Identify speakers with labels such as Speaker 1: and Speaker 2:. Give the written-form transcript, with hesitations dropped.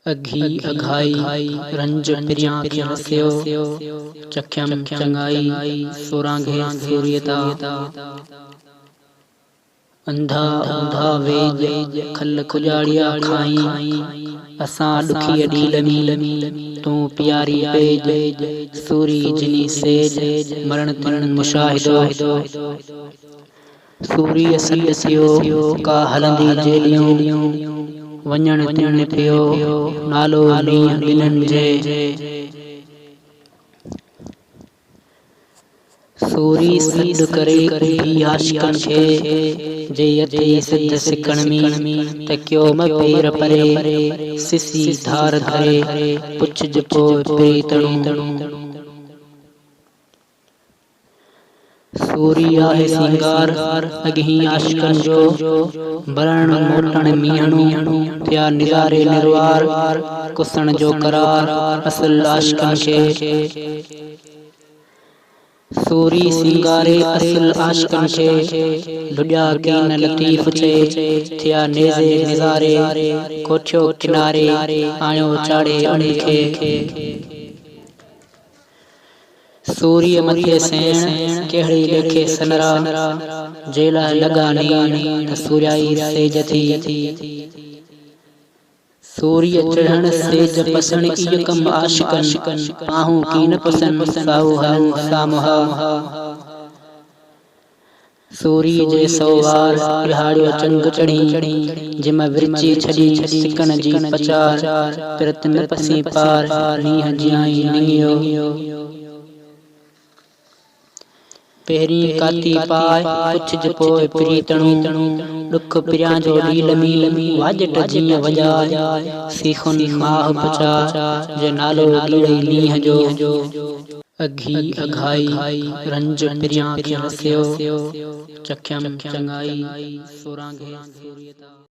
Speaker 1: अघी अघाई रंज प्रिया रस्यो चख्यम चंगाई सोरांघे सूर्यता अंधा अंधा वेज खल खुजाड़िया खाई असां दुखी अडीलमी तू प्यारी पेज सूरी जिनी सेज मरण तिन मुशाहिदो सूरी असद थियो का हलंदी जेलियूं वञण तिन पियो नालो मींह ॿिन्हिनि जे सूरी सॾ करे भी आशिकन खे जे यते सिद्ध सिकण में तकियो म पेर परे सिसी धार धरे पुछ जपो प्रीतणु सूरी आहे सिंगार अगही आशिकन जो बरण मोटण मीहणु थिया निज़ारे निर्वार कुसण जो करार असल आशिकन खे सूरी सिंगारे असल आशिकन खे लुॾिया कीन लतीफ़ चे थिया नेज़े निज़ारे कोठियो किनारे आयो चाड़े उनखे सूर्य मथे सेण केहड़ी लेखे सनरा जेला लगा नीण सूर्याई सेज थी सूर्य चढ़ण सेज पसण इय कम आशिकन पाहू कीन पसन साहु सामहा सूर्य जे सोवार पिहाड़ियो चंग चढ़ी जिम विरची छड़ी सिकन जी पचार पिरत न पसी पार नीह जियाई निंगियो पेरी काती पाय पुछ जपो प्रीतणु दुख प्रिया जो लीलमी वाजट जीअ वजाय सीखुन माह बचा जे नालो लीड़ई नीह जो अघी अघाई रंज प्रिया रस्यो चख्यम चंगाई सोरांघे सूर्यता।